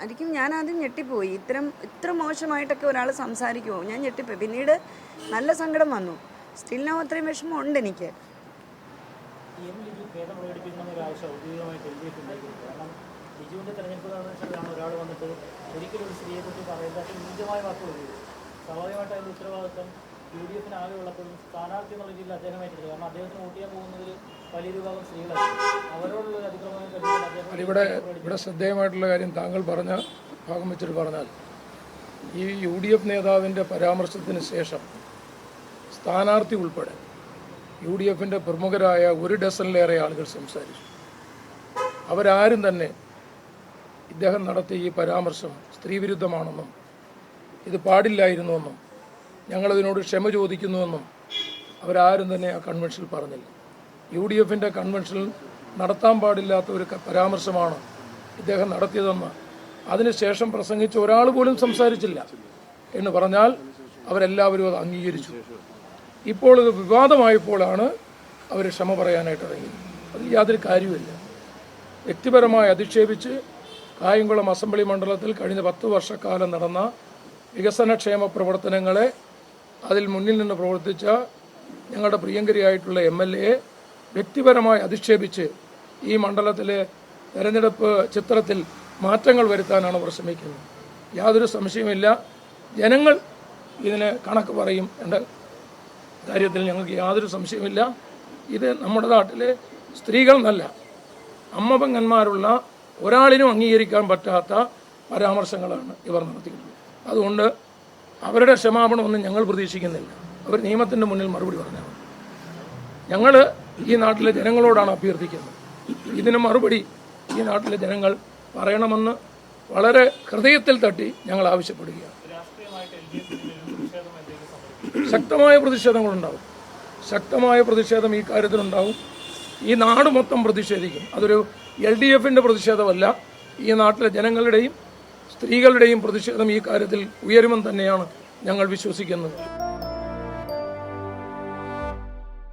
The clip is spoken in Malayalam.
ആയിരിക്കും. ഞാൻ ആദ്യം ഞെട്ടിപ്പോയി. ഇത്ര മോശമായിട്ടൊക്കെ ഒരാൾ സംസാരിക്കുമോ, ഞാൻ ഞെട്ടിപ്പോയി. പിന്നീട് നല്ല സങ്കടം വന്നു. സ്റ്റിൽ നോ അത്രയും വിഷമം ഉണ്ട് എനിക്ക്. ഇവിടെ ശ്രദ്ധേയമായിട്ടുള്ള കാര്യം താങ്കൾ പറഞ്ഞ ഭാഗം വെച്ചിട്ട് പറഞ്ഞാൽ, ഈ UDF നേതാവിൻ്റെ പരാമർശത്തിന് ശേഷം സ്ഥാനാർത്ഥി ഉൾപ്പെടെ UDFൻ്റെ പ്രമുഖരായ 1 ഡസനിലേറെ ആളുകൾ സംസാരിച്ചു. അവരാരും തന്നെ ഇദ്ദേഹം നടത്തിയ ഈ പരാമർശം സ്ത്രീവിരുദ്ധമാണെന്നും ഇത് പാടില്ലായിരുന്നുവെന്നും ഞങ്ങളതിനോട് ക്ഷമ ചോദിക്കുന്നുവെന്നും അവരാരും തന്നെ ആ കൺവെൻഷനിൽ പറഞ്ഞില്ല. UDFൻ്റെ കൺവെൻഷനിൽ നടത്താൻ പാടില്ലാത്ത ഒരു പരാമർശമാണ് ഇദ്ദേഹം നടത്തിയതെന്ന് അതിനുശേഷം പ്രസംഗിച്ച ഒരാൾ പോലും സംസാരിച്ചില്ല എന്ന് പറഞ്ഞാൽ അവരെല്ലാവരും അത് അംഗീകരിച്ചു. ഇപ്പോൾ ഇത് വിവാദമായപ്പോഴാണ് അവർ ക്ഷമ പറയാനായിട്ട് ഇറങ്ങിയത്. അതിൽ യാതൊരു കാര്യവുമില്ല. വ്യക്തിപരമായി അധിക്ഷേപിച്ച് കായംകുളം അസംബ്ലി മണ്ഡലത്തിൽ കഴിഞ്ഞ 10 വർഷക്കാലം നടന്ന വികസനക്ഷേമ പ്രവർത്തനങ്ങളെ അതിൽ മുന്നിൽ നിന്ന് പ്രവർത്തിച്ച ഞങ്ങളുടെ പ്രിയങ്കരിയായിട്ടുള്ള MLA വ്യക്തിപരമായി അധിക്ഷേപിച്ച് ഈ മണ്ഡലത്തിലെ തെരഞ്ഞെടുപ്പ് ചിത്രത്തിൽ മാറ്റങ്ങൾ വരുത്താനാണ് അവർ ശ്രമിക്കുന്നത്. യാതൊരു സംശയമില്ല, ജനങ്ങൾ ഇതിന് കണക്ക് പറയും എന്ന കാര്യത്തിൽ ഞങ്ങൾക്ക് യാതൊരു സംശയമില്ല. ഇത് നമ്മുടെ നാട്ടിലെ സ്ത്രീകൾ എന്നല്ല, അമ്മപെങ്ങന്മാരുള്ള ഒരാളിനും അംഗീകരിക്കാൻ പറ്റാത്ത പരാമർശങ്ങളാണ് ഇവർ നടത്തിയിട്ടുള്ളത്. അതുകൊണ്ട് അവരുടെ ക്ഷമാപണമൊന്നും ഞങ്ങൾ പ്രതീക്ഷിക്കുന്നില്ല. അവർ നിയമത്തിൻ്റെ മുന്നിൽ മറുപടി പറഞ്ഞാൽ മതി. ഞങ്ങൾ ഈ നാട്ടിലെ ജനങ്ങളോടാണ് അഭ്യർത്ഥിക്കുന്നത്. ഇതിന് മറുപടി ഈ നാട്ടിലെ ജനങ്ങൾ പറയണമെന്ന് വളരെ ഹൃദയത്തിൽ തട്ടി ഞങ്ങൾ ആവശ്യപ്പെടുകയാണ്. ശക്തമായ പ്രതിഷേധങ്ങളുണ്ടാവും. ശക്തമായ പ്രതിഷേധം ഈ കാര്യത്തിലുണ്ടാവും. ഈ നാട് മൊത്തം പ്രതിഷേധിക്കും. അതൊരു LDFൻ്റെ പ്രതിഷേധമല്ല, ഈ നാട്ടിലെ ജനങ്ങളുടെയും സ്ത്രീകളുടെയും പ്രതിഷേധം ഈ കാര്യത്തിൽ ഉയരുമെന്ന് തന്നെയാണ് ഞങ്ങൾ വിശ്വസിക്കുന്നത്.